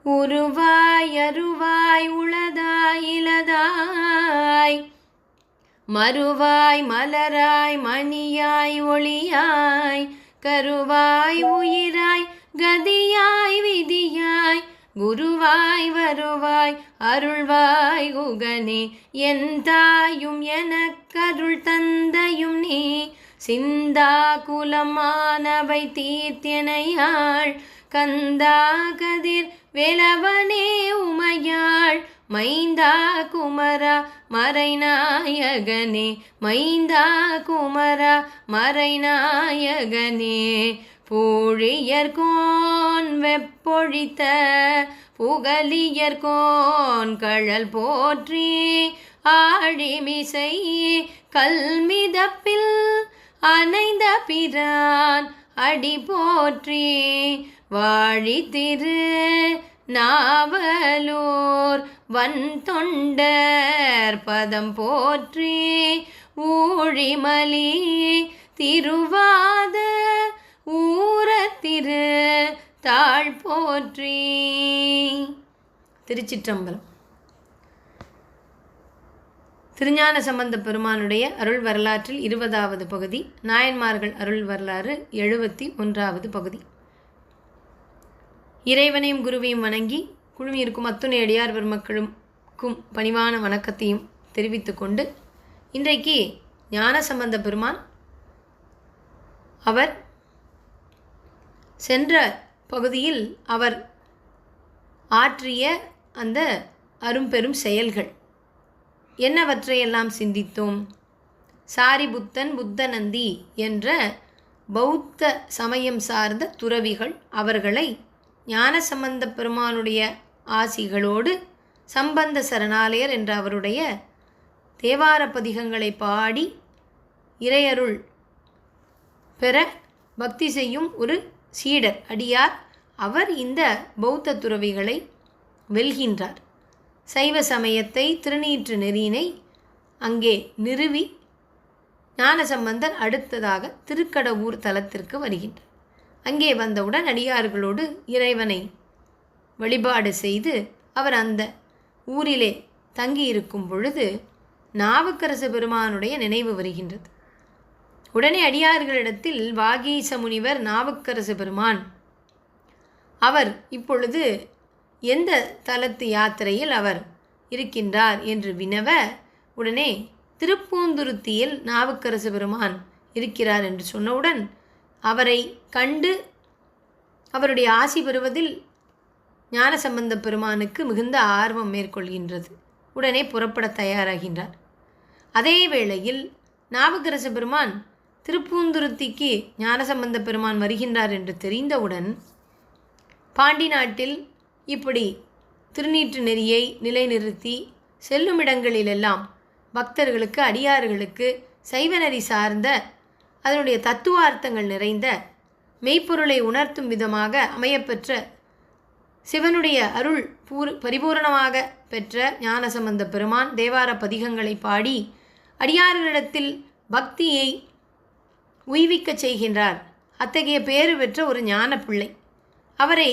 உருவாய் அருவாய் உளதாய் இலதாய் மறுவாய் மலராய் மணியாய் ஒளியாய் கருவாய் உயிராய் கதியாய் விதியாய் குருவாய் வருவாய் அருள்வாய் குகனே என் தாயும் எனக்கருள் தந்தையும் நீ சிந்தா குலமானவை தீர்த்தனையாள் கந்தா கதிர் வேலவனே உமையாள் மைந்தா குமரா மறைநாயகனே மைந்தா குமரா மறைநாயகனே பூழியர்கோன் வெப்பொழித்த புகலியர்கோன் கழல் போற்றி ஆழிமிசை கல்மிதப்பில் அணைந்த பிரான் அடி போற்றி வாழித்திரு நாவலூர் வன் தொண்டர் பதம் போற்றி ஊழிமலி திருவாத ஊரத்திரு தாழ் போற்றி. திருச்சிற்றம்பலம். திருஞான சம்பந்த பெருமானுடைய அருள் வரலாற்றில் 20வது பகுதி, நாயன்மார்கள் அருள் வரலாறு 71வது பகுதி. இறைவனையும் குருவையும் வணங்கி குழுமியிருக்கும் அத்துணை அடியார் பெருமக்களுக்கும் பணிவான வணக்கத்தையும் தெரிவித்து கொண்டு, இன்றைக்கு ஞான சம்பந்த பெருமான் அவர் சென்ற பகுதியில் அவர் ஆற்றிய அந்த அரும்பெரும் செயல்கள் என்னவற்றையெல்லாம் சிந்தித்தோம். சாரிபுத்தன் புத்தநந்தி என்ற பௌத்த சமயம் சார்ந்த துறவிகள் அவர்களை ஞானசம்பந்த பெருமானுடைய ஆசிகளோடு சம்பந்த சரணாலயர் என்ற அவருடைய தேவார பதிகங்களை பாடி இறையருள் பெற பக்தி செய்யும் ஒரு சீடர் அடியார் அவர் இந்த பௌத்த துறவிகளை வெல்கின்றார். சைவ சமயத்தை திருநீற்று நெறியினை அங்கே நிறுவி ஞானசம்பந்தர் அடுத்ததாக திருக்கடவூர் தலத்திற்கு வருகின்றார். அங்கே வந்தவுடன் அடியார்களோடு இறைவனை வழிபாடு செய்து அவர் அந்த ஊரிலே தங்கியிருக்கும் பொழுது நாவுக்கரசு பெருமானுடைய நினைவு வருகின்றது. உடனே அடியார்களிடத்தில் வாகீச முனிவர் நாவுக்கரசு பெருமான் அவர் இப்பொழுது எந்த தலத்து யாத்திரையில் அவர் இருக்கின்றார் என்று வினவ, உடனே திருப்பூந்துருத்தியில் நாவுக்கரசு பெருமான் இருக்கிறார் என்று சொன்னவுடன் அவரை கண்டு அவருடைய ஆசி பெறுவதில் ஞானசம்பந்த பெருமானுக்கு மிகுந்த ஆர்வம் மேற்கொள்கின்றது. உடனே புறப்பட தயாராகின்றார். அதே வேளையில் நாவுக்கரசு பெருமான் திருப்பூந்துருத்திக்கு ஞானசம்பந்த பெருமான் வருகின்றார் என்று தெரிந்தவுடன் பாண்டி நாட்டில் இப்படி திருநீற்று நெறியை நிலைநிறுத்தி செல்லும் இடங்களிலெல்லாம் பக்தர்களுக்கு அடியார்களுக்கு சைவநெறி சார்ந்த அதனுடைய தத்துவார்த்தங்கள் நிறைந்த மெய்ப்பொருளை உணர்த்தும் விதமாக அமையப்பெற்ற சிவனுடைய அருள் பரிபூரணமாக பெற்ற ஞானசம்பந்த பெருமான் தேவார பதிகங்களை பாடி அடியார்களிடத்தில் பக்தியை உய்விக்கச் செய்கின்றார். அத்தகைய பேறு பெற்ற ஒரு ஞான பிள்ளை. அவரை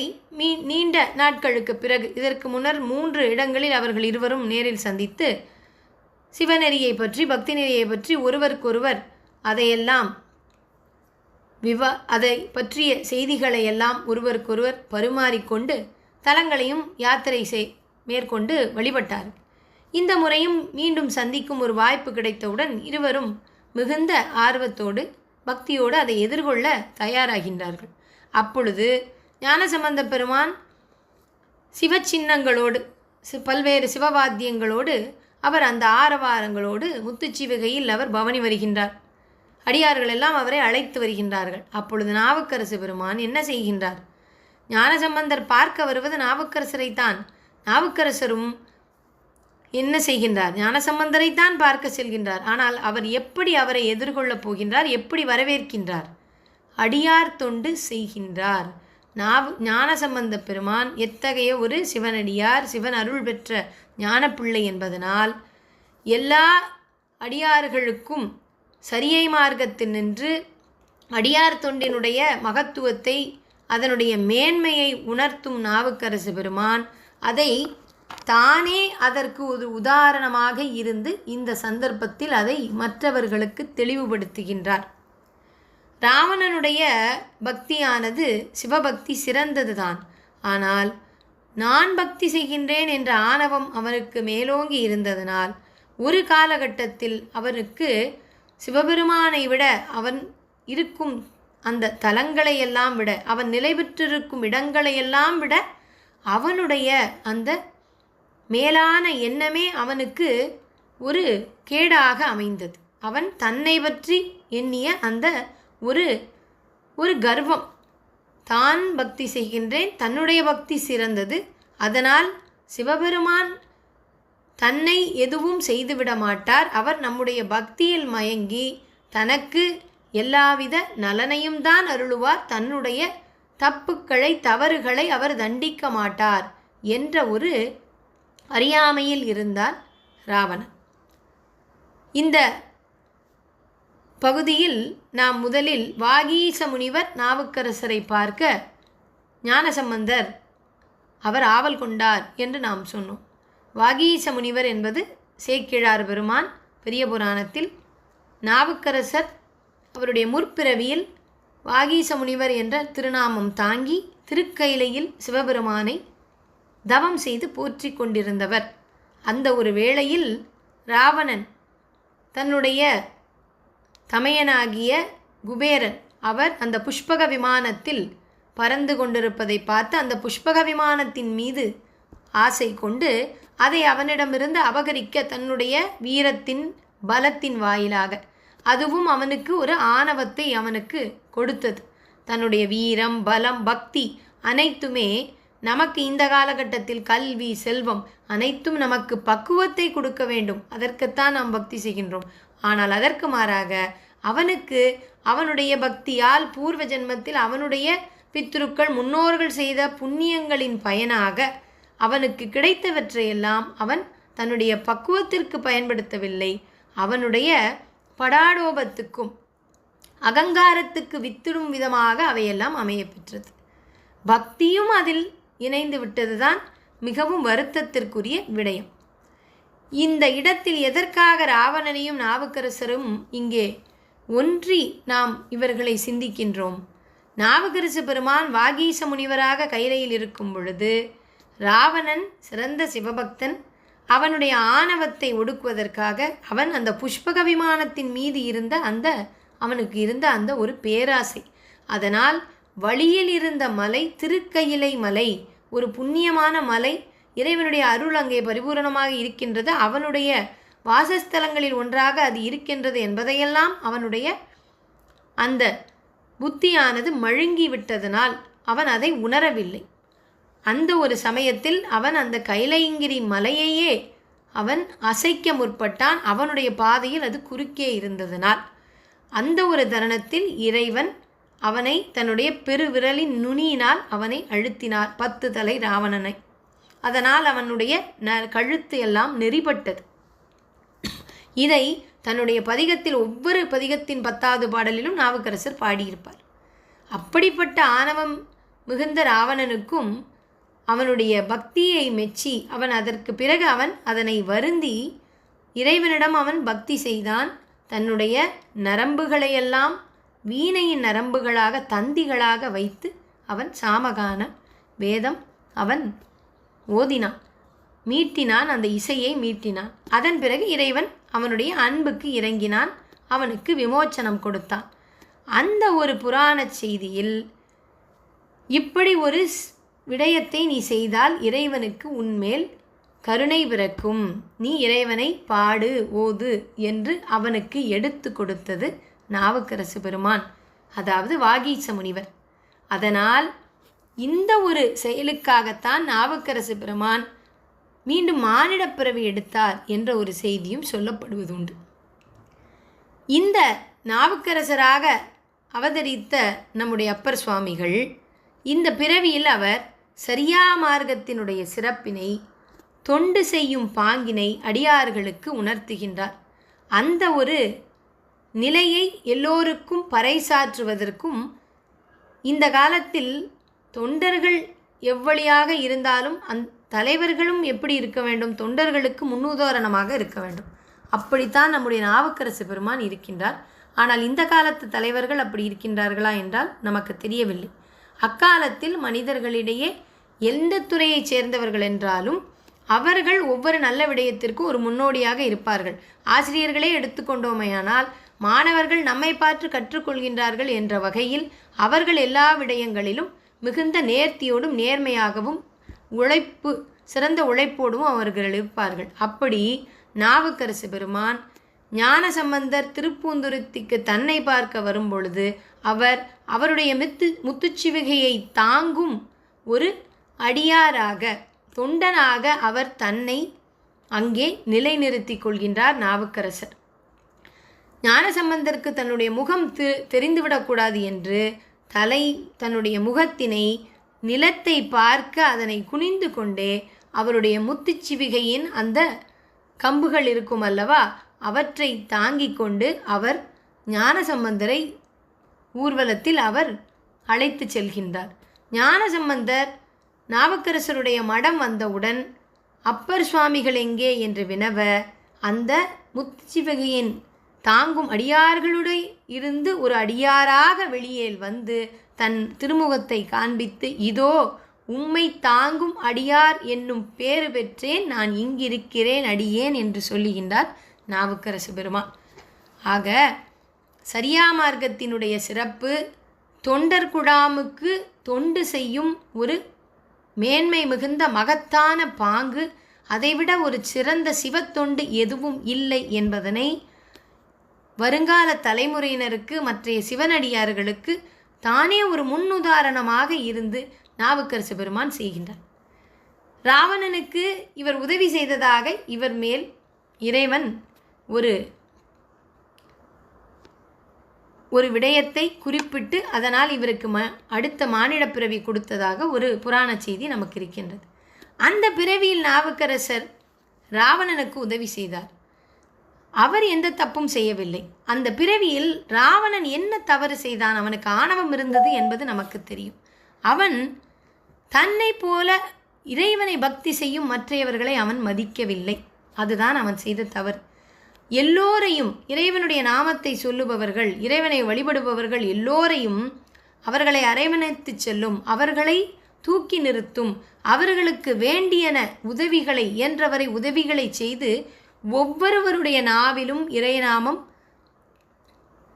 நீண்ட நாட்களுக்கு பிறகு, இதற்கு முன்னர் 3 இடங்களில் அவர்கள் இருவரும் நேரில் சந்தித்து சிவநெறியை பற்றி பக்தி நெறியை பற்றி ஒருவருக்கொருவர் அதையெல்லாம் அதை பற்றிய செய்திகளை எல்லாம் ஒருவருக்கொருவர் பரிமாறிக்கொண்டு தலங்களையும் யாத்திரை மேற்கொண்டு வழிபட்டார்கள். இந்த முறையும் மீண்டும் சந்திக்கும் ஒரு வாய்ப்பு கிடைத்தவுடன் இருவரும் மிகுந்த ஆர்வத்தோடு பக்தியோடு அதை எதிர்கொள்ள தயாராகின்றார்கள். அப்பொழுது ஞானசம்பந்த பெருமான் சிவச்சின்னங்களோடு பல்வேறு சிவவாத்தியங்களோடு அவர் அந்த ஆரவாரங்களோடு முத்துச்சிவகையில் அவர் பவனி வருகின்றார். அடியார்கள் எல்லாம் அவரை அழைத்து வருகின்றார்கள். அப்பொழுது நாவுக்கரசு பெருமான் என்ன செய்கின்றார்? ஞானசம்பந்தர் பார்க்க வருவது நாவுக்கரசரைத்தான். நாவுக்கரசரும் என்ன செய்கின்றார்? ஞானசம்பந்தரைத்தான் பார்க்க செல்கின்றார். ஆனால் அவர் எப்படி அவரை எதிர்கொள்ளப் போகின்றார்? எப்படி வரவேற்கின்றார்? அடியார் தொண்டு செய்கின்றார். ஞானசம்பந்த பெருமான் எத்தகைய ஒரு சிவனடியார், சிவன் அருள் பெற்ற ஞானப்பிள்ளை என்பதனால் எல்லா அடியார்களுக்கும் சரியை மார்க்கத்தில் நின்று அடியார் தொண்டினுடைய மகத்துவத்தை அதனுடைய மேன்மையை உணர்த்தும் நாவுக்கரசு பெருமான் அதை தானே அதற்கு ஒரு உதாரணமாக இருந்து இந்த சந்தர்ப்பத்தில் அதை மற்றவர்களுக்கு தெளிவுபடுத்துகின்றார். ராவணனுடைய பக்தியானது சிவபக்தி சிறந்ததுதான். ஆனால் நான் பக்தி செய்கின்றேன் என்ற ஆணவம் அவனுக்கு மேலோங்கி இருந்ததனால் ஒரு காலகட்டத்தில் அவனுக்கு சிவபெருமானை விட அவன் இருக்கும் அந்த தலங்களையெல்லாம் விட, அவன் நிலை பெற்றிருக்கும் இடங்களையெல்லாம் விட அவனுடைய அந்த மேலான எண்ணமே அவனுக்கு ஒரு கேடாக அமைந்தது. அவன் தன்னை பற்றி எண்ணிய அந்த ஒரு கர்வம், தான் பக்தி செய்கின்றேன், தன்னுடைய பக்தி சிறந்தது, அதனால் சிவபெருமான் தன்னை எதுவும் செய்துவிட மாட்டார், அவர் நம்முடைய பக்தியில் மயங்கி தனக்கு எல்லாவித நலனையும் தான் அருளுவார், தன்னுடைய தப்புக்களை தவறுகளை அவர் தண்டிக்க மாட்டார் என்ற ஒரு அறியாமையில் இருந்தான் ராவணன். இந்த பகுதியில் நாம் முதலில் வாகீச முனிவர் நாவுக்கரசரை பார்க்க ஞானசம்பந்தர் அவர் ஆவல் கொண்டார் என்று நாம் சொன்னோம். வாகீச முனிவர் என்பது சேக்கிழார் பெருமான் பெரிய புராணத்தில் நாவுக்கரசர் அவருடைய முற்பிறவியில் வாகீச முனிவர் என்ற திருநாமம் தாங்கி திருக்கையிலையில் சிவபெருமானை தவம் செய்து போற்றி கொண்டிருந்தவர். அந்த ஒரு வேளையில் ராவணன் தன்னுடைய தமையனாகிய குபேரன் அவர் அந்த புஷ்பக விமானத்தில் பறந்து கொண்டிருப்பதை பார்த்து அந்த புஷ்பக விமானத்தின் மீது ஆசை கொண்டு அதை அவனிடமிருந்து அபகரிக்க தன்னுடைய வீரத்தின் பலத்தின் வாயிலாக, அதுவும் அவனுக்கு ஒரு ஆணவத்தை அவனுக்கு கொடுத்தது. தன்னுடைய வீரம், பலம், பக்தி அனைத்துமே நமக்கு இந்த காலகட்டத்தில் கல்வி, செல்வம் அனைத்தும் நமக்கு பக்குவத்தை கொடுக்க வேண்டும், அதற்குத்தான் நாம் பக்தி செய்கின்றோம். ஆனால் அதற்கு மாறாக அவனுக்கு அவனுடைய பக்தியால் பூர்வ ஜென்மத்தில் அவனுடைய பித்ருக்கள் முன்னோர்கள் செய்த புண்ணியங்களின் பயனாக அவனுக்கு கிடைத்தவற்றையெல்லாம் அவன் தன்னுடைய பக்குவத்திற்கு பயன்படுத்தவில்லை, அவனுடைய படாடோபத்துக்கும் அகங்காரத்துக்கு வித்திடும் விதமாக அவையெல்லாம் அமைய பெற்றது. பக்தியும் அதில் இணைந்து விட்டதுதான் மிகவும் வருத்தத்திற்குரிய விடயம். இந்த இடத்தில் எதற்காக ராவணனையும் நாவுக்கரசரும் இங்கே ஒன்றி நாம் இவர்களை சிந்திக்கின்றோம்? நாவுக்கரசு பெருமான் வாகீச முனிவராக கைலையில் இருக்கும் பொழுது ராவணன் சிறந்த சிவபக்தன், அவனுடைய ஆணவத்தை ஒடுக்குவதற்காக அவன் அந்த புஷ்பக விமானத்தின் மீது இருந்த அவனுக்கு இருந்த அந்த ஒரு பேராசை, அதனால் வழியில் இருந்த மலை திருக்கையிலை மலை, ஒரு புண்ணியமான மலை, இறைவனுடைய அருள் அங்கே பரிபூரணமாக இருக்கின்றது, அவனுடைய வாசஸ்தலங்களில் ஒன்றாக அது இருக்கின்றது என்பதையெல்லாம் அவனுடைய அந்த புத்தியானது மழுங்கி விட்டதனால் அவன் அதை உணரவில்லை. அந்த ஒரு சமயத்தில் அவன் அந்த கைலைங்கிரி மலையையே அவன் அசைக்க முற்பட்டான், அவனுடைய பாதையில் அது குறுக்கே இருந்ததனால். அந்த ஒரு தருணத்தில் இறைவன் அவனை தன்னுடைய பெருவிரலின் நுனியினால் அவனை அழுத்தினார், 10 தலை ராவணனை. அதனால் அவனுடைய கழுத்து எல்லாம் நெறிபட்டது. இதை தன்னுடைய பதிகத்தில் ஒவ்வொரு பதிகத்தின் 10வது பாடலிலும் நாவுக்கரசர் பாடியிருப்பார். அப்படிப்பட்ட ஆணவம் மிகுந்த ராவணனுக்கும் அவனுடைய பக்தியை மெச்சி அவன் அதற்கு பிறகு அவன் அதனை வருந்தி இறைவனிடம் அவன் பக்தி செய்தான். தன்னுடைய நரம்புகளையெல்லாம் வீணையின் நரம்புகளாக தந்திகளாக வைத்து அவன் சாமகான வேதம் அவன் ஓதினான், மீட்டினான், அந்த இசையை மீட்டினான். அதன் பிறகு இறைவன் அவனுடைய அன்புக்கு இறங்கினான், அவனுக்கு விமோச்சனம் கொடுத்தான். அந்த ஒரு புராண செய்தியில் இப்படி ஒரு விடயத்தை நீ செய்தால் இறைவனுக்கு உன்மேல் கருணை பிறக்கும், நீ இறைவனை பாடு ஓது என்று அவனுக்கு எடுத்து கொடுத்தது நாவுக்கரசு பெருமான், அதாவது வாகீச முனிவர். அதனால் இந்த ஒரு செயலுக்காகத்தான் நாவுக்கரசு பெருமான் மீண்டும் மானிடப் பிறவி எடுத்தார் என்ற ஒரு செய்தியும் சொல்லப்படுவதுண்டு. இந்த நாவுக்கரசராக அவதரித்த நம்முடைய அப்பர் சுவாமிகள் இந்த பிறவியில் அவர் சரியா மார்க்கத்தினுடைய சிறப்பினை, தொண்டு செய்யும் பாங்கினை அடியார்களுக்கு உணர்த்துகின்றார். அந்த ஒரு நிலையை எல்லோருக்கும் பறைசாற்றுவதற்கும் இந்த காலத்தில் தொண்டர்கள் எவ்வழியாக இருந்தாலும் தலைவர்களும் எப்படி இருக்க வேண்டும், தொண்டர்களுக்கு முன்னுதாரணமாக இருக்க வேண்டும். அப்படித்தான் நம்முடைய நாவுக்கரசு பெருமான் இருக்கின்றார். ஆனால் இந்த காலத்து தலைவர்கள் அப்படி இருக்கின்றார்களா என்றால் நமக்கு தெரியவில்லை. அக்காலத்தில் மனிதர்களிடையே எந்த துறையைச் சேர்ந்தவர்கள் என்றாலும் அவர்கள் ஒவ்வொரு நல்ல விடயத்திற்கும் ஒரு முன்னோடியாக இருப்பார்கள். ஆசிரியர்களே எடுத்துக்கொண்டோமையானால் மாணவர்கள் நம்மை பார்த்து கற்றுக்கொள்கின்றார்கள் என்ற வகையில் அவர்கள் எல்லா விடயங்களிலும் மிகுந்த நேர்த்தியோடும் நேர்மையாகவும் சிறந்த உழைப்போடும் அவர்கள் இருப்பார்கள். அப்படி நாவுக்கரசு பெருமான் ஞானசம்பந்தர் திருப்பூந்துருத்திக்கு தன்னை பார்க்க வரும்பொழுது அவருடைய முத்துச்சிவிகையை தாங்கும் ஒரு அடியாராக, தொண்டனாக அவர் தன்னை அங்கே நிலைநிறுத்தி கொள்கின்றார் நாவுக்கரசர். ஞானசம்பந்தருக்கு தன்னுடைய முகம் தெரிந்துவிடக்கூடாது என்று தன்னுடைய முகத்தினை நிலத்தை பார்க்க அதனை குனிந்து கொண்டே அவருடைய முத்துச்சிவிகையின் அந்த கம்புகள் இருக்கும் அல்லவா, அவற்றை தாங்கிக் கொண்டு அவர் ஞானசம்பந்தரை ஊர்வலத்தில் அவர் அழைத்து செல்கின்றார். ஞானசம்பந்தர் நாவுக்கரசருடைய மடம் வந்தவுடன் அப்பர் சுவாமிகள் எங்கே என்று வினவ, அந்த முத்துச்சிவிகையின் தாங்கும் அடியார்களுடைய இருந்து ஒரு அடியாராக வெளியே வந்து தன் திருமுகத்தை காண்பித்து, இதோ உம்மை தாங்கும் அடியார் என்னும் பேறு பெற்றேன், நான் இங்கிருக்கிறேன் அடியேன் என்று சொல்லுகின்றார் நாவுக்கரசு பெருமான். ஆக சரியா மார்க்கத்தினுடைய சிறப்பு தொண்டர் குழாமுக்கு தொண்டு செய்யும் ஒரு மேன்மை மிகுந்த மகத்தான பாங்கு, அதைவிட ஒரு சிறந்த சிவத்தொண்டு எதுவும் இல்லை என்பதனை வருங்கால தலைமுறையினருக்கு, மற்றைய சிவனடியார்களுக்கு தானே ஒரு முன்னுதாரணமாக இருந்து நாவுக்கரசு பெருமான் செய்கின்றார். ராவணனுக்கு இவர் உதவி செய்ததாக இவர் மேல் இறைவன் ஒரு விடயத்தை குறிப்பிட்டு அதனால் இவருக்கு அடுத்த மானிட பிறவி கொடுத்ததாக ஒரு புராண செய்தி நமக்கு இருக்கின்றது. அந்த பிறவியில் நாவுக்கரசர் ராவணனுக்கு உதவி செய்தார். அவர் எந்த தப்பும் செய்யவில்லை. அந்த பிறவியில் ராவணன் என்ன தவறு செய்தான், அவனுக்கு ஆணவம் இருந்தது என்பது நமக்கு தெரியும். அவன் தன்னை போல இறைவனை பக்தி செய்யும் மற்றையவர்களை அவன் மதிக்கவில்லை. அதுதான் அவன் செய்த தவறு. எல்லோரையும், இறைவனுடைய நாமத்தை சொல்லுபவர்கள், இறைவனை வழிபடுபவர்கள் எல்லோரையும் அவர்களை அரவணைத்து செல்லும், அவர்களை தூக்கி நிறுத்தும், அவர்களுக்கு வேண்டியன உதவிகளை இயன்றவரை உதவிகளை செய்து ஒவ்வொருவருடைய நாவிலும் இறைநாமம்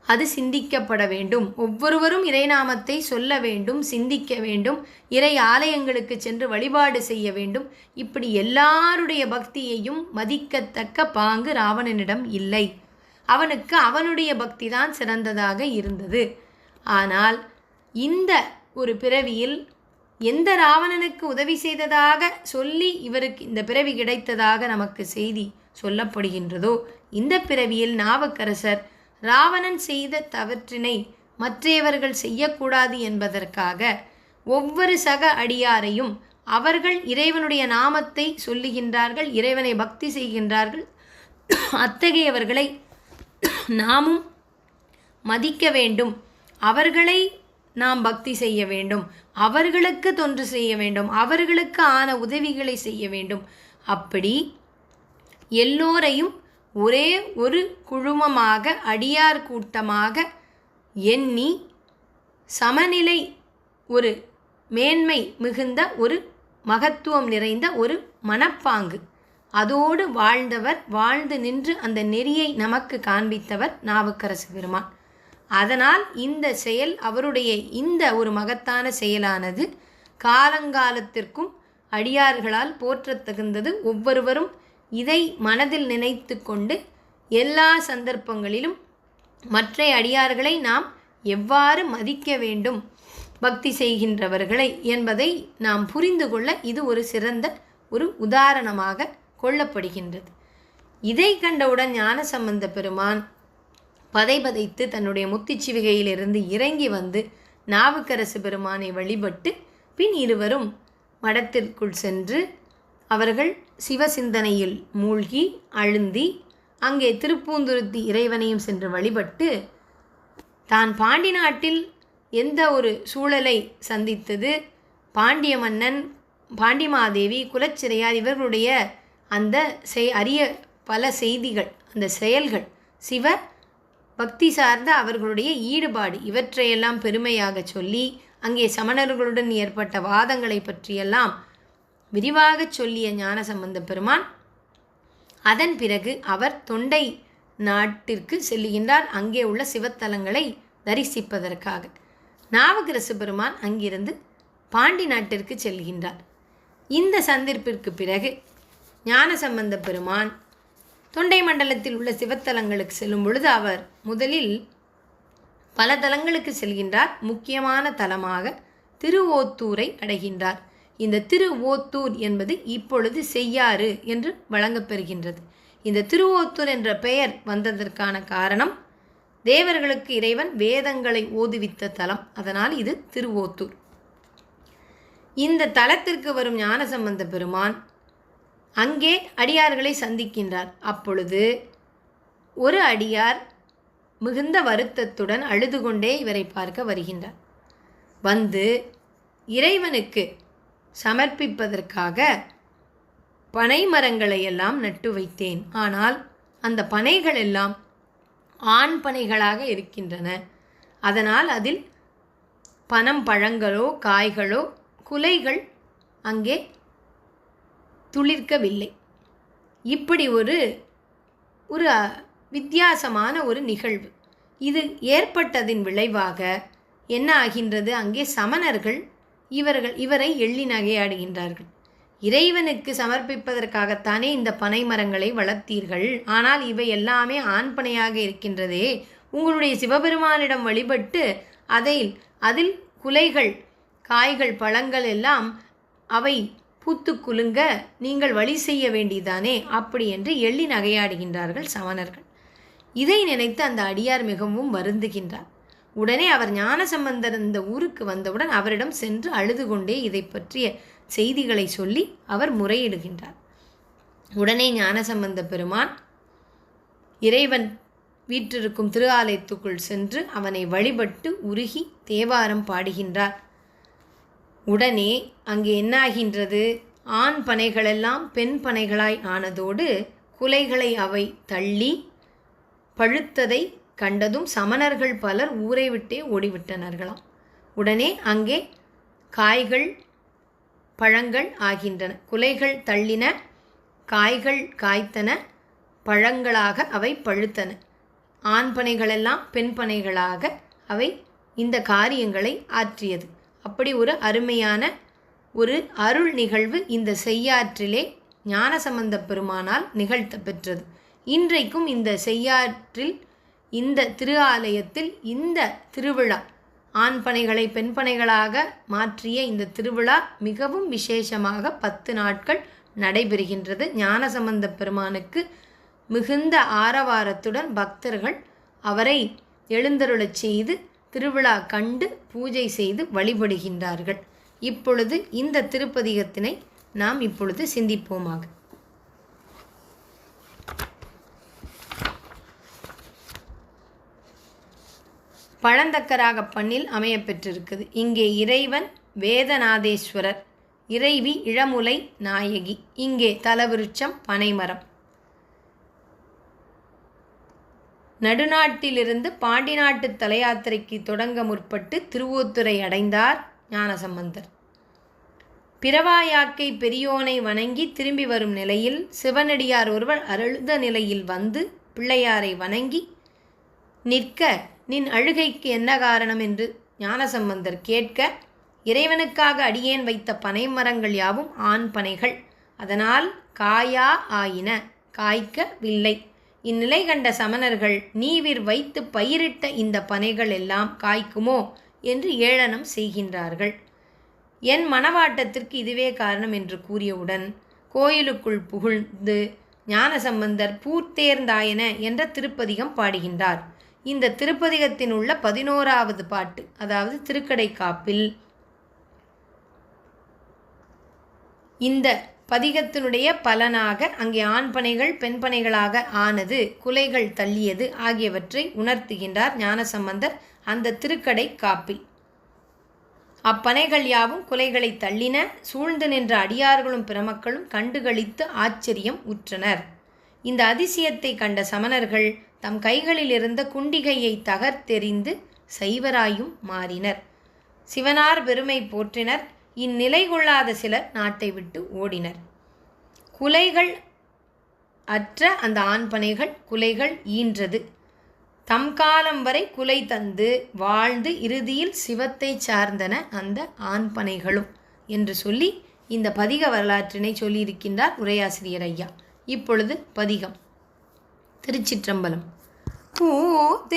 அது சிந்திக்கப்பட வேண்டும். ஒவ்வொருவரும் இறைநாமத்தை சொல்ல வேண்டும், சிந்திக்க வேண்டும், இறை ஆலயங்களுக்கு சென்று வழிபாடு செய்ய வேண்டும். இப்படி எல்லாருடைய பக்தியையும் மதிக்கத்தக்க பாங்கு ராவணனிடம் இல்லை. அவனுக்கு அவனுடைய பக்தி தான் சிறந்ததாக இருந்தது. ஆனால் இந்த ஒரு பிறவியில் எந்த ராவணனுக்கு உதவி செய்ததாக சொல்லி இவருக்கு இந்த பிறவி கிடைத்ததாக நமக்கு செய்தி சொல்லப்படுகின்றதோ, இந்த பிறவியில் நாவுக்கரசர் ராவணன் செய்த தவற்றினை மற்றையவர்கள் செய்யக்கூடாது என்பதற்காக ஒவ்வொரு சக அடியாரையும் அவர்கள் இறைவனுடைய நாமத்தை சொல்லுகின்றார்கள், இறைவனை பக்தி செய்கின்றார்கள், அத்தகையவர்களை நாமும் மதிக்க வேண்டும், அவர்களை நாம் பக்தி செய்ய வேண்டும், அவர்களுக்கு தொன்று செய்ய வேண்டும், அவர்களுக்கு ஆன உதவிகளை செய்ய வேண்டும். அப்படி எல்லோரையும் ஒரே ஒரு குழுமமாக, அடியார் கூட்டமாக எண்ணி சமநிலை, ஒரு மேன்மை மிகுந்த ஒரு மகத்துவம் நிறைந்த ஒரு மனப்பாங்கு அதோடு வாழ்ந்தவர், வாழ்ந்து நின்று அந்த நெறியை நமக்கு காண்பித்தவர் நாவுக்கரசு பெருமான். அதனால் இந்த செயல், அவருடைய இந்த ஒரு மகத்தான செயலானது காலங்காலத்திற்கும் அடியார்களால் போற்றத்தகுந்தது. ஒவ்வொருவரும் இதை மனதில் நினைத்து கொண்டு எல்லா சந்தர்ப்பங்களிலும் மற்ற அடியார்களை நாம் எவ்வாறு மதிக்க வேண்டும், பக்தி செய்கின்றவர்களை என்பதை நாம் புரிந்து கொள்ள இது ஒரு சிறந்த ஒரு உதாரணமாக கொள்ளப்படுகின்றது. இதை கண்டவுடன் ஞானசம்பந்த பெருமான் பதைபதைத்து தன்னுடைய முத்துச்சிவிகையிலிருந்து இறங்கி வந்து நாவுக்கரசு பெருமானை வழிபட்டு பின் இருவரும் மடத்திற்குள் சென்று அவர்கள் சிவசிந்தனையில் மூழ்கி அழுந்தி அங்கே திருப்பூந்துருத்தி இறைவனையும் சென்று வழிபட்டு தான் பாண்டி நாட்டில் எந்த ஒரு சூழலை சந்தித்தது, பாண்டிய மன்னன், பாண்டிமாதேவி, குலச்சிறையார் இவர்களுடைய அந்த அரிய பல செய்திகள், அந்த செயல்கள், சிவ பக்தி சார்ந்த அவர்களுடைய ஈடுபாடு, இவற்றையெல்லாம் பெருமையாக சொல்லி அங்கே சமணர்களுடன் ஏற்பட்ட வாதங்களை பற்றியெல்லாம் விரிவாக சொல்லிய ஞானசம்பந்த பெருமான் அதன் பிறகு அவர் தொண்டை நாட்டிற்கு செல்லுகின்றார், அங்கே உள்ள சிவத்தலங்களை தரிசிப்பதற்காக. நாவுக்கரசு பெருமான் அங்கிருந்து பாண்டி நாட்டிற்கு செல்கின்றார். இந்த சந்திப்பிற்கு பிறகு ஞானசம்பந்த பெருமான் தொண்டை மண்டலத்தில் உள்ள சிவத்தலங்களுக்கு செல்லும் பொழுது அவர் முதலில் பல தலங்களுக்கு செல்கின்றார். முக்கியமான தலமாக திருவோத்தூரை அடைகின்றார். இந்த திருவோத்தூர் என்பது இப்பொழுது செய்யாறு என்று வழங்கப்பெறுகின்றது. இந்த திருவோத்தூர் என்ற பெயர் வந்ததற்கான காரணம் தேவர்களுக்கு இறைவன் வேதங்களை ஓதுவித்த தலம், அதனால் இது திருவோத்தூர். இந்த தலத்திற்கு வரும் ஞானசம்பந்த பெருமான் அங்கே அடியார்களை சந்திக்கின்றார். அப்பொழுது ஒரு அடியார் மிகுந்த வருத்தத்துடன் அழுது கொண்டே இவரை பார்க்க வருகின்றார். வந்து இறைவனுக்கு சமர்ப்பிப்பதற்காக பனை மரங்களை எல்லாம் நட்டு வைத்தேன். ஆனால் அந்த பனைகள் எல்லாம் ஆண் பனைகளாக இருக்கின்றன. அதனால் அதில் பனம் பழங்களோ காய்களோ குலைகள் அங்கே துளிர்க்கவில்லை. இப்படி ஒரு வித்தியாசமான ஒரு நிகழ்வு. இது ஏற்பட்டதின் விளைவாக என்ன ஆகின்றது? அங்கே சமணர்கள் இவரை எள்ளி நகையாடுகின்றார்கள். இறைவனுக்கு சமர்ப்பிப்பதற்காகத்தானே இந்த பனை மரங்களை வளர்த்தீர்கள், ஆனால் இவை எல்லாமே ஆண் பனையாக இருக்கின்றதே. உங்களுடைய சிவபெருமானிடம் வழிபட்டு அதில் குலைகள் காய்கள் பழங்கள் எல்லாம் அவை பூத்து குலுங்க நீங்கள் வழி செய்ய வேண்டியதானே, அப்படி என்று எள்ளி நகையாடுகின்றார்கள் சமணர்கள். இதை நினைத்து அந்த அடியார் மிகவும் வருந்துகின்றார். உடனே அவர் ஞானசம்பந்தர் இந்த ஊருக்கு வந்தவுடன் அவரிடம் சென்று அழுது கொண்டே இதை பற்றிய செய்திகளை சொல்லி அவர் முறையிடுகின்றார். உடனே ஞானசம்பந்த பெருமான் இறைவன் வீற்றிருக்கும் திரு ஆலயத்துக்குள் சென்று அவனை வழிபட்டு உருகி தேவாரம் பாடுகின்றார். உடனே அங்கே என்னாகின்றது? ஆண் பனைகளெல்லாம் பெண் பனைகளாய் ஆனதோடு குலைகளை அவை தள்ளி பழுத்ததை கண்டதும் சமணர்கள் பலர் ஊரை விட்டே ஓடிவிட்டனர்களாம். உடனே அங்கே காய்கள் பழங்கள் ஆகின்றன. குலைகள் தள்ளின, காய்கள் காய்த்தன, பழங்களாக அவை பழுத்தன. ஆண் பனைகளெல்லாம் பெண் பனைகளாக அவை இந்த காரியங்களை ஆற்றியது. அப்படி ஒரு அருமையான ஒரு அருள் நிகழ்வு இந்த செய்யாற்றிலே ஞானசம்பந்த பெருமானால் நிகழ்த்த பெற்றது. இன்றைக்கும் இந்த செய்யாற்றில் இந்த திரு ஆலயத்தில் இந்த திருவிழா, ஆண் பனைகளை பெண் பனைகளாக மாற்றிய இந்த திருவிழா மிகவும் விசேஷமாக 10 நாட்கள் நடைபெறுகின்றது. ஞானசம்பந்த பெருமானுக்கு மிகுந்த ஆரவாரத்துடன் பக்தர்கள் அவரை எழுந்தருளச் செய்து திருவிழா கண்டு பூஜை செய்து வழிபடுகின்றார்கள். இப்பொழுது இந்த திருப்பதிகத்தினை நாம் இப்பொழுது சிந்திப்போமாக. பழந்தக்கராக பண்ணில் அமையப்பெற்றிருக்குது. இங்கே இறைவன் வேதநாதேஸ்வரர், இறைவி இளமுலை நாயகி, இங்கே தலவிருட்சம் பனைமரம். நடுநாட்டிலிருந்து பாண்டி நாட்டு தலையாத்திரைக்கு தொடங்க முற்பட்டு திருவோத்துரை அடைந்தார் ஞானசம்பந்தர். பிறவாயாக்கை பெரியோனை வணங்கி திரும்பி வரும் நிலையில் சிவனடியார் ஒருவர் அழுத நிலையில் வந்து பிள்ளையாரை வணங்கி நிற்க, நின் அழுகைக்கு என்ன காரணம் என்று ஞானசம்பந்தர் கேட்க, இறைவனுக்காக அடியேன் வைத்த பனை மரங்கள் யாவும் ஆண் பனைகள், அதனால் காயா ஆயின, காய்க்கவில்லை. இந்நிலை கண்ட சமணர்கள் நீவிர் வைத்து பயிரிட்ட இந்த பனைகள் எல்லாம் காய்க்குமோ என்று ஏளனம் செய்கின்றார்கள். என் மனவாட்டத்திற்கு இதுவே காரணம் என்று கூறியவுடன் கோயிலுக்குள் புகுந்து ஞானசம்பந்தர் பூர்த்தேர்ந்தாயன என்ற திருப்பதிகம் பாடுகின்றார். இந்த திருப்பதிகத்தின் உள்ள 11வது பாட்டு, அதாவது திருக்கடைக்காப்பில், இந்த பதிகத்தினுடைய பலனாக அங்கே ஆண் பனைகள் பெண் பனைகளாக ஆனது, குலைகள் தள்ளியது ஆகியவற்றை உணர்த்துகின்றார் ஞானசம்பந்தர் அந்த திருக்கடை காப்பில். அப்பனைகள் யாவும் குலைகளை தள்ளின. சூழ்ந்து நின்ற அடியார்களும் பிறமக்களும் கண்டுகளித்து ஆச்சரியம் உற்றனர். இந்த அதிசயத்தை கண்ட சமணர்கள் தம் கைகளில் இருந்த குண்டிகையை தகர்த்தெறிந்து சைவராயும் மாறினர். சிவனார் பெருமை போற்றினர். இந்நிலை கொள்ளாத சிலர் நாட்டை விட்டு ஓடினர். குலைகள் அற்ற அந்த ஆண்பனைகள் குலைகள் ஈன்றது. தம் காலம் வரை குலை தந்து வாழ்ந்து இறுதியில் சிவத்தை சார்ந்தன அந்த ஆண்பனைகளும் என்று சொல்லி இந்த பதிக வரலாற்றினை சொல்லியிருக்கின்றார் உரையாசிரியர் ஐயா. இப்பொழுது பதிகம். திருச்சிற்றம்பலம். பூதேர்ந்தாயன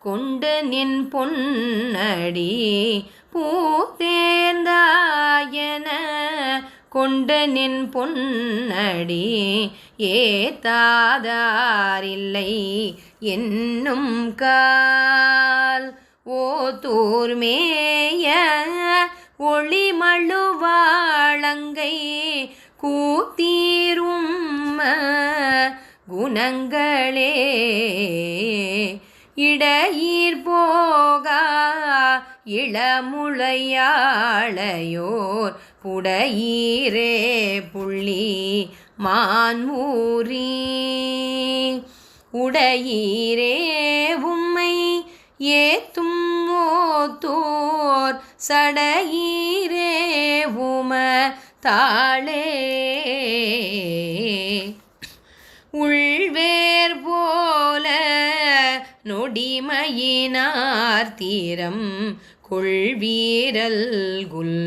கொண்டு நின் பொன்னடி, பூதேர்ந்தாயன கொண்டு நின் பொன்னடி, ஏத்தாதாரில்லை என்னும் கால், ஓதூர்மேய ஒளிமழுவாளங்கை கூத்தீரும் குணங்களே, இடையீர் போகா இளமுளையாளையோர் புடையீரே புள்ளி மான்மூரி, உடையீரே உம்மை ஏத்தும் ஓத்தோர் சடையீரே உம தாளே, உள்வேர் போல நொடிமையினார் தீரம் கொள்வீரல் குல்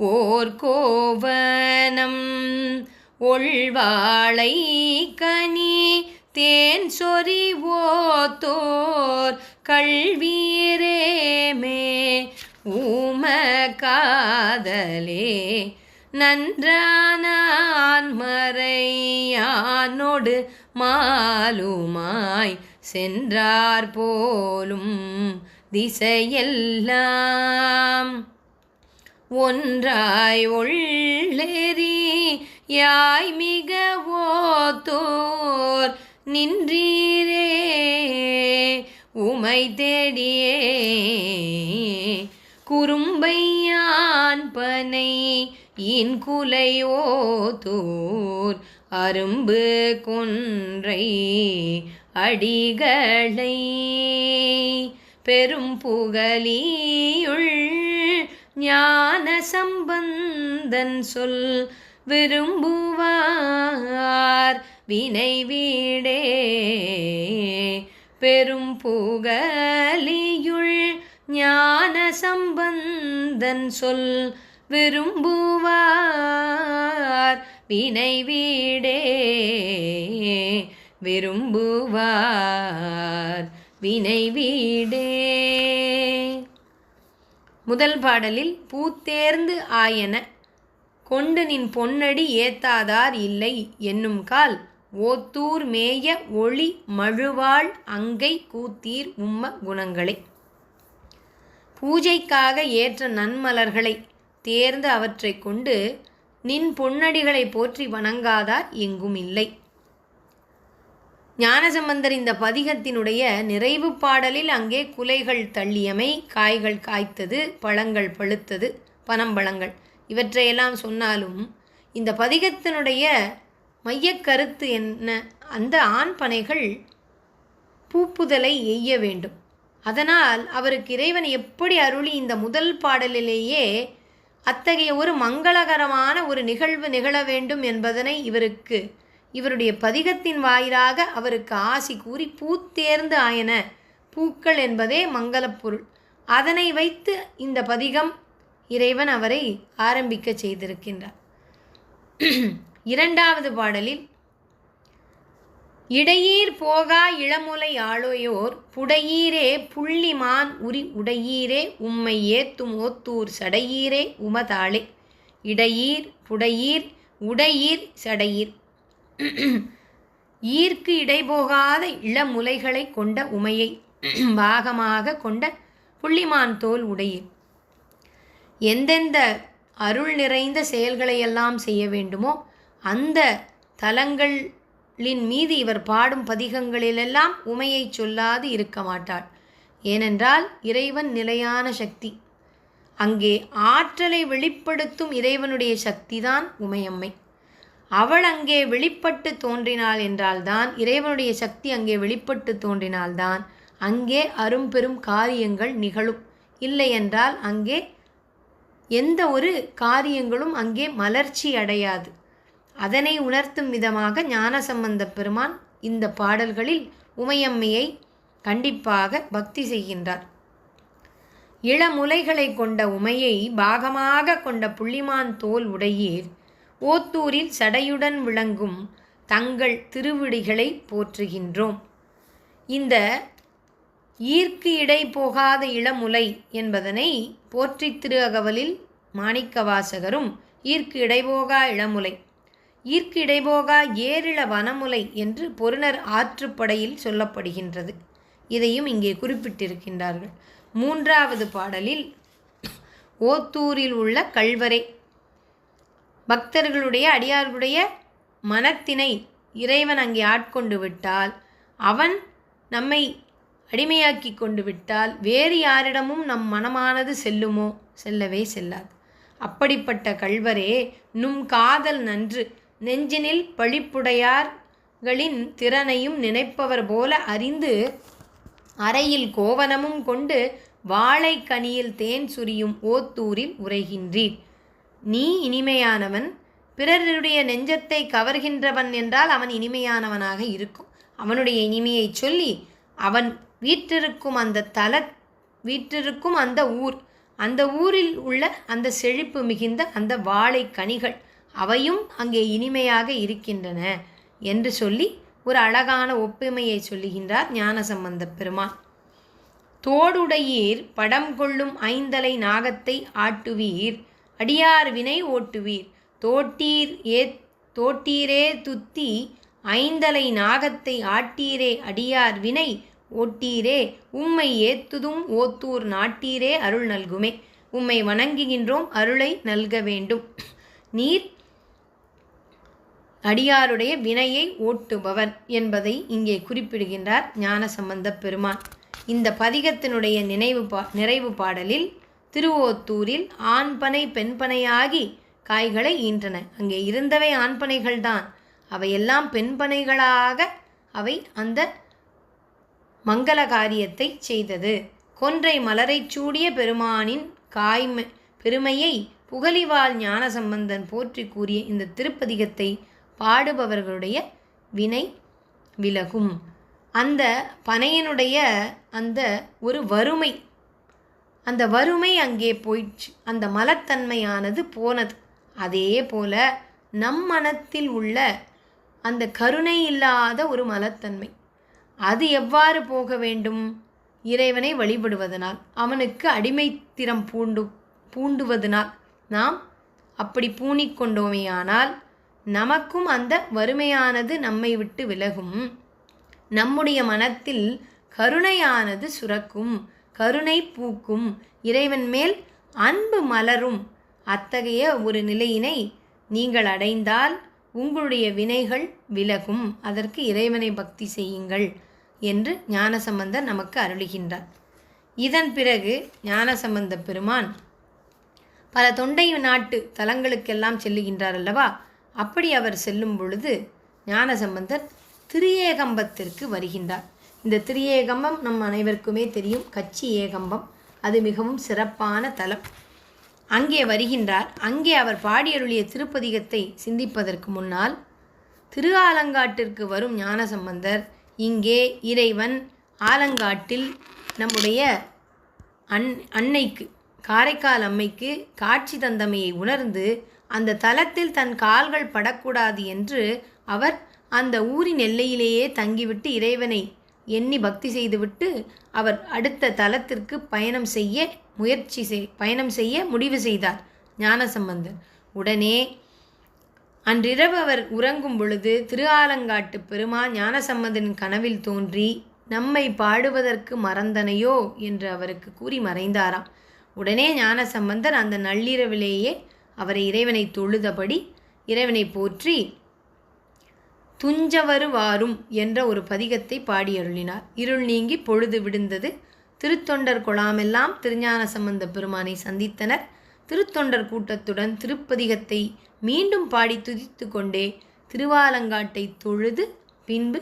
ஓர் கோவனம், ஒள்வாளை கனி தேன் சொறி ஓத்தோர் கள்வீரேமே ஊம காதலே, நன்றானான் மறையானோடு மாலுமாய் சென்றார் போலும் திசையெல்லாம், ஒன்றாய் ஒள்ளெறி யாய் மிக ஓத்தோர் நின்றீரே உமை தேடியே, குறும்பையான் பனை இன்குலை ஓத்தோர் அரும்பு கொன்றை அடிகளை, பெரும் புகழியுள் ஞான சம்பந்தன் சொல் விரும்புவார் வினை வீடே, பெரும் புகழியுள் ஞான சம்பந்தன் சொல் விரும்புவார் வினை வீடே, விரும்புவார் வினை வீடே. முதல் பாடலில் பூத்தேர்ந்து ஆயன கொண்டு நின் பொன்னடி ஏத்தாதார் இல்லை என்னும் கால், ஓத்தூர் மேய ஒளி மழுவாள் அங்கை கூத்தீர் உம்ம குணங்களே. பூஜைக்காக ஏற்ற நன்மலர்களை தேர்ந்து அவற்றை கொண்டு நின் பொன்னடிகளை போற்றி வணங்காதார் எங்கும் இல்லை. ஞானசம்பந்தர் இந்த பதிகத்தினுடைய நிறைவு பாடலில் அங்கே குலைகள் தள்ளியமை, காய்கள் காய்த்தது, பழங்கள் பழுத்தது, பனம்பழங்கள் இவற்றையெல்லாம் சொன்னாலும் இந்த பதிகத்தினுடைய மையக்கருத்து என்ன? அந்த ஆண் பனைகள் பூப்புதலை எய்ய வேண்டும். அதனால் அவருக்கு இறைவன் எப்படி அருளி இந்த முதல் பாடலிலேயே அத்தகைய ஒரு மங்களகரமான ஒரு நிகழ்வு நிகழ வேண்டும் என்பதனை இவருடைய பதிகத்தின் வாயிலாக அவருக்கு ஆசி கூறி பூத்தேர்ந்து ஆயன, பூக்கள் என்பதே மங்களப் பொருள். அதனை வைத்து இந்த பதிகம் இறைவன் அவரை ஆரம்பிக்க செய்திருக்கின்றார். இரண்டாவது பாடலில் இடையீர் போகா இளமுலை ஆளையோர் புடையீரே புள்ளிமான் உரி உடையீரே உம்மை ஏத்தும் ஓத்தூர் சடையீரே உமதாளே. இடையீர், புடையீர், உடையீர், சடையீர். ஈர்க்கு இடைபோகாத இளமுலைகளை கொண்ட உமையை பாகமாக கொண்ட புள்ளிமான் தோல் உடையீர். எந்தெந்த அருள் நிறைந்த செயல்களையெல்லாம் செய்ய வேண்டுமோ அந்த தலங்களின் மீது இவர் பாடும் பதிகங்களிலெல்லாம் உமையை சொல்லாது இருக்க மாட்டாள். ஏனென்றால் இறைவன் நிலையான சக்தி. அங்கே ஆற்றலை வெளிப்படுத்தும் இறைவனுடைய சக்திதான் உமையம்மை. அவள் அங்கே வெளிப்பட்டு தோன்றினாள் என்றால்தான், இறைவனுடைய சக்தி அங்கே வெளிப்பட்டு தோன்றினால்தான் அங்கே அரும்பெரும் காரியங்கள் நிகழும். இல்லையென்றால் அங்கே எந்த ஒரு காரியங்களும் அங்கே மலர்ச்சி அடையாது. அதனை உணர்த்தும் விதமாக ஞானசம்பந்த பெருமான் இந்த பாடல்களில் உமையம்மையை கண்டிப்பாக பக்தி செய்கின்றார். இளமுலைகளை கொண்ட உமையை பாகமாக கொண்ட புள்ளிமான் தோல் உடையீர், ஓத்தூரில் சடையுடன் விளங்கும் தங்கள் திருவிடிகளை போற்றுகின்றோம். இந்த ஈர்க்கு இடை போகாத இளமுலை என்பதனை போற்றி திரு அகவலில் மாணிக்கவாசகரும் ஈர்க்கு இடைபோகா இளமுலை, ஈர்க்கு இடைபோகா ஏரிள வனமுலை என்று பொருணர் ஆற்றுப்படையில் சொல்லப்படுகின்றது. இதையும் இங்கே குறிப்பிட்டிருக்கின்றார்கள். 3வது பாடலில் ஓத்தூரில் உள்ள கள்வரை, பக்தர்களுடைய அடியார்களுடைய மனத்தினை இறைவன் அங்கே ஆட்கொண்டு விட்டால், அவன் நம்மை அடிமையாக்கி கொண்டு விட்டால் வேறு யாரிடமும் நம் மனமானது செல்லுமோ? செல்லவே செல்லாது. அப்படிப்பட்ட கள்வரே, நும் காதல் நன்று நெஞ்சினில் பழிப்புடையார்களின் திறனையும் நினைப்பவர் போல அறிந்து அறையில் கோவனமும் கொண்டு வாழை கனியில் தேன் சுரியும் ஓத்தூரில் உரைகின்றீர். நீ இனிமையானவன், பிறருடைய நெஞ்சத்தை கவர்கின்றவன் என்றால் அவன் இனிமையானவனாக இருக்கும். அவனுடைய இனிமையை சொல்லி அவன் வீற்றிருக்கும் அந்த ஊர், அந்த ஊரில் உள்ள அந்த செழிப்பு மிகுந்த அந்த வாழை கனிகள் அவையும் அங்கே இனிமையாக இருக்கின்றன என்று சொல்லி ஒரு அழகான ஒப்புமையை சொல்லுகின்றார் ஞானசம்பந்த பெருமான். தோடுடையீர் படம் கொள்ளும் ஐந்தலை நாகத்தை ஆட்டுவீர், அடியார் வினை ஓட்டுவீர், தோட்டீரே துத்தி ஐந்தலை நாகத்தை ஆட்டீரே அடியார் வினை ஓட்டீரே, உம்மை ஏத்துதும் ஓத்தூர் நாட்டீரே அருள் நல்குமே. உம்மை வணங்குகின்றோம், அருளை நல்க வேண்டும். நீர் அடியாருடைய வினையை ஓட்டுபவர் என்பதை இங்கே குறிப்பிடுகின்றார் ஞானசம்பந்த பெருமான். இந்த பதிகத்தினுடைய நிறைவு பாடலில் திருவோத்தூரில் ஆண்பனை பெண்பனையாகி காய்களை ஈன்றன. அங்கே இருந்தவை ஆண்பனைகள்தான், அவையெல்லாம் பெண்பனைகளாக அவை அந்த மங்கள காரியத்தை செய்தது. கொன்றை மலரை சூடிய பெருமானின் பெருமையை புகழிவாள் ஞானசம்பந்தன் போற்றி கூறிய இந்த திருப்பதிகத்தை பாடுபவர்களுடைய வினை விலகும். அந்த பனையனுடைய அந்த ஒரு வறுமை, அந்த வறுமை அங்கே போயிடுச்சு, அந்த மலத்தன்மையானது போனது. அதே போல நம் மனத்தில் உள்ள அந்த கருணை இல்லாத ஒரு மலத்தன்மை, அது எவ்வாறு போக வேண்டும்? இறைவனை வழிபடுவதனால், அவனுக்கு அடிமைத்திறம் பூண்டுவதனால். நாம் அப்படி பூணிக்கொண்டோமேயானால் நமக்கும் அந்த வறுமையானது நம்மை விட்டு விலகும். நம்முடைய மனத்தில் கருணையானது சுரக்கும், கருணை பூக்கும், இறைவன் மேல் அன்பு மலரும். அத்தகைய ஒரு நிலையினை நீங்கள் அடைந்தால் உங்களுடைய வினைகள் விலகும். அதற்கு இறைவனை பக்தி செய்யுங்கள் என்று ஞானசம்பந்தர் நமக்கு அருளுகின்றார். இதன் பிறகு ஞானசம்பந்த பெருமான் பல தொண்டை நாட்டு தலங்களுக்கெல்லாம் செல்லுகின்றார் அல்லவா? அப்படி அவர் செல்லும் பொழுது ஞானசம்பந்தர் திரியேகம்பத்திற்கு வருகின்றார். இந்த திரியேகம்பம் நம் அனைவருக்குமே தெரியும், கச்சி ஏகம்பம். அது மிகவும் சிறப்பான தலம். அங்கே வருகின்றார். அங்கே அவர் பாடியருளிய திருப்பதிகத்தை சிந்திப்பதற்கு முன்னால் திரு ஆலங்காட்டிற்கு வரும் ஞானசம்பந்தர் இங்கே இறைவன் ஆலங்காட்டில் நம்முடைய அன்னைக்கு, காரைக்கால் அம்மைக்கு காட்சி தந்தமையை உணர்ந்து அந்த தலத்தில் தன் கால்கள் படக்கூடாது என்று அவர் அந்த ஊரின் எல்லையிலேயே தங்கிவிட்டு இறைவனை எண்ணி பக்தி செய்துவிட்டு அவர் அடுத்த தலத்திற்கு பயணம் செய்ய முடிவு செய்தார் ஞானசம்பந்தர். உடனே அன்றிரவு அவர் உறங்கும் பொழுது திரு ஆலங்காட்டு பெருமான் ஞானசம்பந்தனின் கனவில் தோன்றி நம்மை பாடுவதற்கு மறந்தனையோ என்று அவருக்கு கூறி மறைந்தாராம். உடனே ஞானசம்பந்தர் அந்த நள்ளிரவிலேயே அவரை இறைவனை தொழுதபடி இறைவனை போற்றி துஞ்சவரு வாரும் என்ற ஒரு பதிகத்தை பாடியருளினார். இருள் நீங்கி பொழுது விடுந்தது, திருத்தொண்டர் கொளாமெல்லாம் திருஞான சம்பந்த பெருமானை சந்தித்தனர். திருத்தொண்டர் கூட்டத்துடன் திருப்பதிகத்தை மீண்டும் பாடி துதித்து கொண்டே திருவாலங்காட்டை தொழுது பின்பு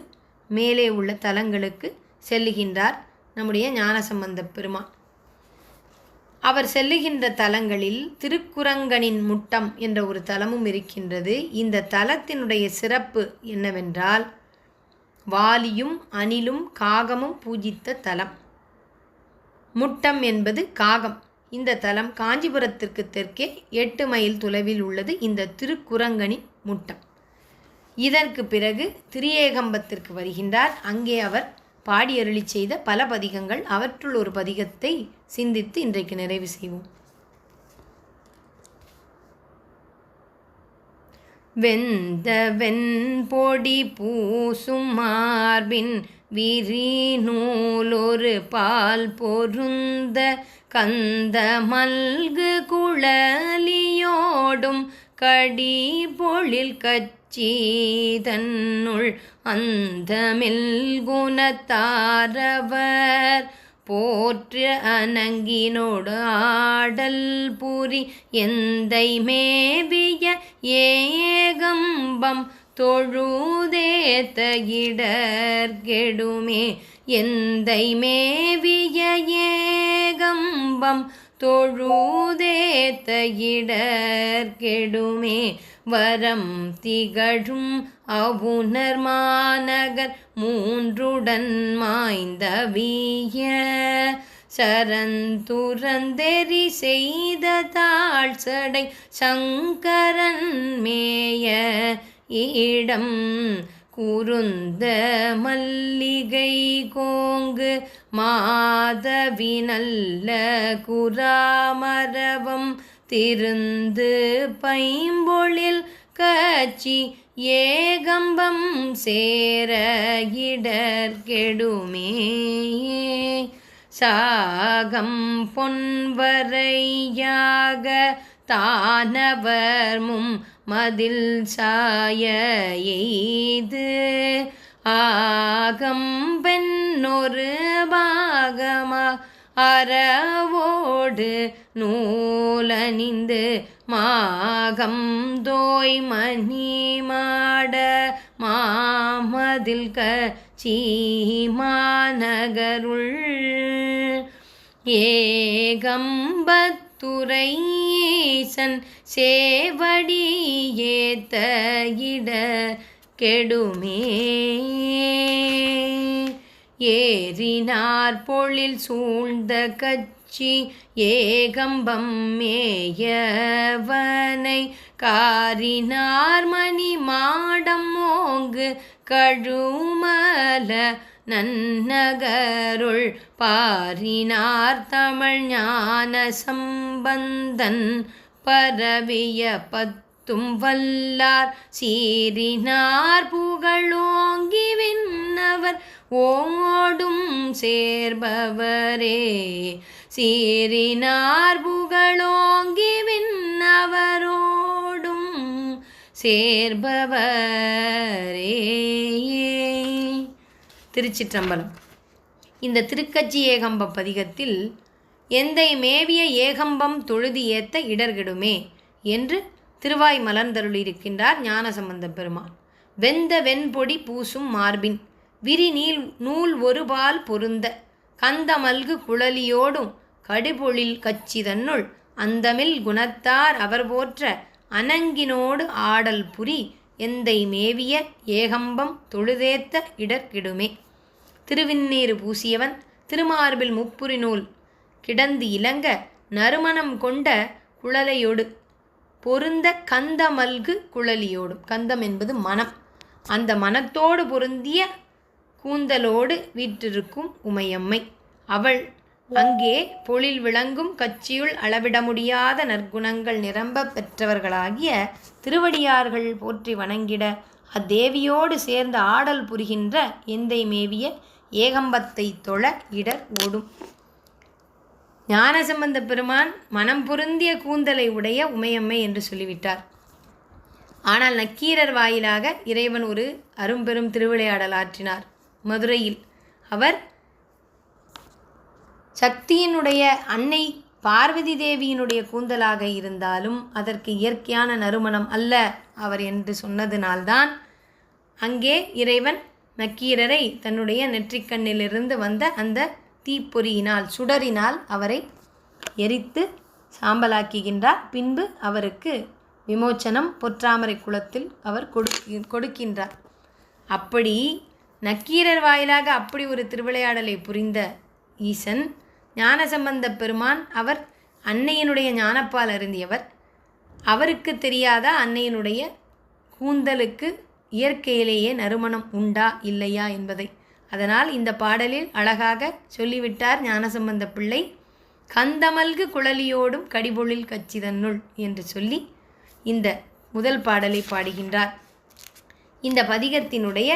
மேலே உள்ள தலங்களுக்கு செல்லுகின்றார் நம்முடைய ஞானசம்பந்த பெருமான். அவர் செல்லுகின்ற தலங்களில் திருக்குரங்கனின் முட்டம் என்ற ஒரு தலமும் இருக்கின்றது. இந்த தலத்தினுடைய சிறப்பு என்னவென்றால், வாலியும் அணிலும் காகமும் பூஜித்த தலம். முட்டம் என்பது காகம். இந்த தலம் காஞ்சிபுரத்திற்கு தெற்கே 8 மைல் தொலைவில் உள்ளது இந்த திருக்குரங்கனின் முட்டம். இதற்கு பிறகு திரியேகம்பத்திற்கு வருகின்றார். அங்கே அவர் பாடி அருளி செய்த பல பதிகங்கள், அவற்றுள் ஒரு பதிகத்தை சிந்தித்து இன்றைக்கு நிறைவு செய்வோம். வெந்த வெண்பொடி பூசும் மார்பின் விரி நூலொரு பால் பொருந்த கந்த மல்கு குழலியோடும் கடி பொழில் கச்சீதன்னுள் அந்த மெல்குணத்தாரவர் போற்று அனங்கினோடு ஆடல் புரி எந்தை மேவிய ஏகம்பம் தொழுதேத்த இடர்கெடுமே. எந்தை மேவிய ஏகம்பம் தொழுதேத்த இடர்கெடுமே. வரம் திகழும் அவுணர் மாநகர் மூன்றுடன் மாய்ந்தவிய சரந்துரந்தெறி செய்த தாழ்சடை சங்கரன் மேய இடம் குருந்த மல்லிகை கோங்கு மாதவி நல்ல குராமரவம் திருந்து பைம்பொழில் கச்சி ஏகம்பம் சேர இடர்கெடுமே. சாகம் பொன்வரையாக தானவர் மதில் சாய எய்து ஆகம்பென்னொரு பாகமா அறவோடு நூலணிந்து மாகம் தோய் மணி மாட மாமதில் கச்சி மாநகருள் ஏகம்பத்துரை ஈசன் சேவடி ஏத்த இட கெடுமே. ஏறினார் பொழில் சூழ்ந்த கச்சி ஏகம்பம் மேயவனை காரினார் மணி மாடம் ஓங்கு கழுமல நன்னகருள் பாரினார் தமிழ் ஞான சம்பந்தன் பரவிய பத்தும் வல்லார் சீரினார் புகழோங்கி விண்ணவர் ஓடும் சேர்பவரே. சீரினார் புகழோங்கி விண்ணவரோடும் சேர்பவரே. திருச்சிற்றம்பலம். இந்த திருக்கச்சி ஏகம்ப பதிகத்தில் எந்தை மேவிய ஏகம்பம் தொழுது ஏத்த இடர்கெடுமே என்று திருவாய் மலர்ந்தருளியிருக்கின்றார் ஞானசம்பந்த பெருமான். வெந்த வெண்பொடி பூசும் மார்பின் விரி நூல் ஒருபால் பொருந்த கந்தமல்கு குழலியோடும் கடிபொழில் கச்சிதன்னுள் அந்தமில் குணத்தார் அவர் போற்ற அனங்கினோடு ஆடல் புரி எந்தை மேவிய ஏகம்பம் தொழுதேத்த இடர்கிடுமே. திருவிண்ணீர் பூசியவன் திருமார்பில் முப்புரி நூல் கிடந்து இலங்க நறுமணம் கொண்ட குழலையோடு பொருந்த கந்தமல்கு குழலியோடும், கந்தம் என்பது மனம், அந்த மனத்தோடு பொருந்திய கூந்தலோடு வீற்றிருக்கும் உமையம்மை. அவள் அங்கே பொழில் விளங்கும் கச்சியுள் அளவிட முடியாத நற்குணங்கள் நிரம்ப பெற்றவர்களாகிய திருவடியார்கள் போற்றி வணங்கிட அத்தேவியோடு சேர்ந்து ஆடல் புரிகின்ற எந்தை மேவிய ஏகம்பத்தை தொழ இடர் ஓடும். ஞானசம்பந்த பெருமான் மனம் பொருந்திய கூந்தலை உடைய உமையம்மை என்று சொல்லிவிட்டார். ஆனால் நக்கீரர் வாயிலாக இறைவன் ஒரு அரும்பெரும் திருவிளையாடல் ஆற்றினார். மதுரையில் அவர் சக்தியினுடைய அன்னை பார்வதி தேவியினுடைய கூந்தலாக இருந்தாலும் அதற்கு இயற்கையான நறுமணம் அல்ல அவர் என்று சொன்னதினால்தான் அங்கே இறைவன் நக்கீரரை தன்னுடைய நெற்றிக்கண்ணிலிருந்து வந்த அந்த தீப்பொறியினால் சுடரினால் அவரை எரித்து சாம்பலாக்குகின்றார். பின்பு அவருக்கு விமோச்சனம் பொற்றாமரை குளத்தில் அவர் கொடுக்கின்றார். அப்படி நக்கீரர் வாயிலாக அப்படி ஒரு திருவிளையாடலை புரிந்த ஈசன் ஞானசம்பந்த பெருமான் அவர் அன்னையினுடைய ஞானப்பால் அருந்தியவர். அவருக்கு தெரியாத அன்னையினுடைய கூந்தலுக்கு இயற்கையிலேயே நறுமணம் உண்டா இல்லையா என்பதை. அதனால் இந்த பாடலில் அழகாக சொல்லிவிட்டார் ஞானசம்பந்த பிள்ளை. கந்தமல்கு குழலியோடும் கடிபொழில் கச்சிதன்னுள் என்று சொல்லி இந்த முதல் பாடலை பாடுகின்றார். இந்த பதிகத்தினுடைய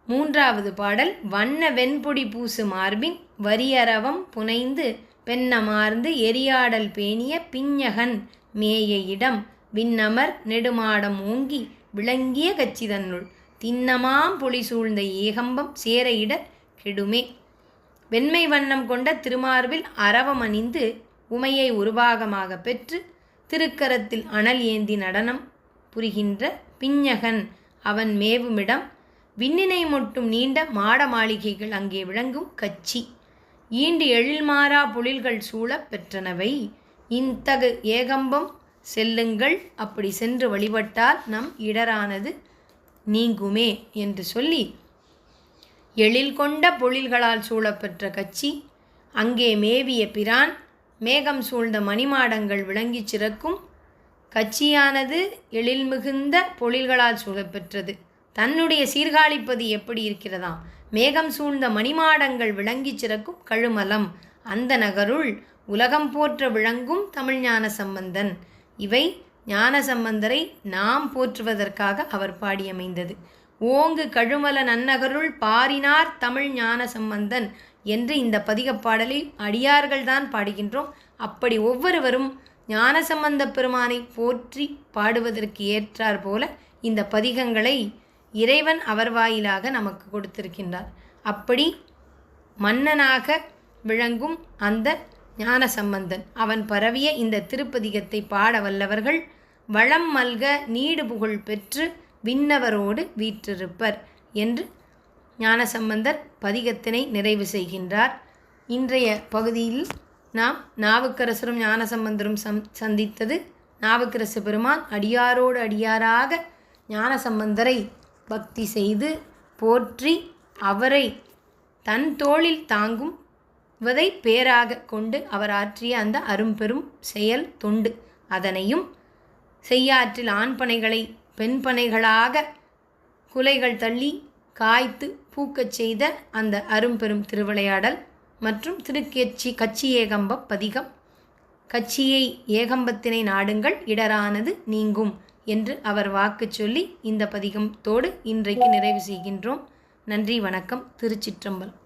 3வது பாடல் வண்ண வெண்பொடி பூசு மார்பின் வரியரவம் புனைந்து பெண்ணமார்ந்து எரியாடல் பேணிய பிஞகன் மேய இடம் விண்ணமர் நெடுமாடம் ஓங்கி விளங்கிய கச்சிதன்னுள் திண்ணமாம் பொலி சூழ்ந்த ஏகம்பம் சேரையிட கெடுமே. வெண்மை வண்ணம் கொண்ட திருமார்பில் அரவம் அணிந்து உமையை உருவாகமாக பெற்று திருக்கரத்தில் அனல் ஏந்தி நடனம் புரிகின்ற பிஞகன் அவன் மேவுமிடம் விண்ணினை மொட்டும் நீண்ட மாட மாளிகைகள் அங்கே விளங்கும் கச்சி ஈண்டு எழில்மாறா பொழில்கள் சூழ பெற்றனவை இத்தகு ஏகம்பம் செல்லுங்கள், அப்படி சென்று வழிபட்டால் நம் இடரானது நீங்குமே என்று சொல்லி எழில் கொண்ட பொழில்களால் சூழப்பெற்ற கச்சி அங்கே மேவிய பிரான் மேகம் சூழ்ந்த மணிமாடங்கள் விளங்கிச் சிறக்கும் கச்சியானது எழில் மிகுந்த பொழில்களால் சூழப்பெற்றது. தன்னுடைய சீர்காழிப்பது எப்படி இருக்கிறதாம்? மேகம் சூழ்ந்த மணிமாடங்கள் விளங்கிச் சிறக்கும் கழுமலம் அந்த நகருள் உலகம் போற்ற விளங்கும் தமிழ் ஞான சம்பந்தன். இவை ஞான சம்பந்தரை நாம் போற்றுவதற்காக அவர் பாடியமைந்தது. ஓங்கு கழுமல நன்னகருள் பாரினார் தமிழ் ஞான சம்பந்தன் என்று இந்த பதிகப்பாடலை அடியார்கள்தான் பாடுகின்றோம். அப்படி ஒவ்வொருவரும் ஞானசம்பந்த பெருமானை போற்றி பாடுவதற்கு ஏற்றார் போல இந்த பதிகங்களை இறைவன் அவர் வாயிலாக நமக்கு கொடுத்திருக்கின்றார். அப்படி மன்னனாக விளங்கும் அந்த ஞானசம்பந்தன் அவன் பரவிய இந்த திருப்பதிகத்தை பாட வல்லவர்கள் வளம் மல்க நீடு புகழ் பெற்று விண்ணவரோடு வீற்றிருப்பர் என்று ஞானசம்பந்தர் பதிகத்தினை நிறைவு செய்கின்றார். இன்றைய பகுதியில் நாம் நாவுக்கரசரும் ஞானசம்பந்தரும் சந்தித்தது. நாவுக்கரசு பெருமான் அடியாரோடு அடியாராக ஞானசம்பந்தரை பக்தி செய்து போற்றி அவரை தன் தோளில் தாங்குவதை பேராக கொண்டு அவர் ஆற்றிய அந்த அரும்பெரும் செயல் தொண்டு, அதனையும் செய்யாற்றில் ஆண் பனைகளை பெண் பனைகளாக குலைகள் தள்ளி காய்த்து பூக்கச் செய்த அந்த அரும்பெரும் திருவிளையாடல் மற்றும் கச்சி ஏகம்ப பதிகம். கச்சியை ஏகம்பத்தினை நாடுங்கள் இடரானது நீங்கும் என்று அவர் வாக்கு சொல்லி இந்த பதிகத்தோடு இன்றைக்கு நிறைவு செய்கின்றோம். நன்றி, வணக்கம். திருச்சிற்றம்பலம்.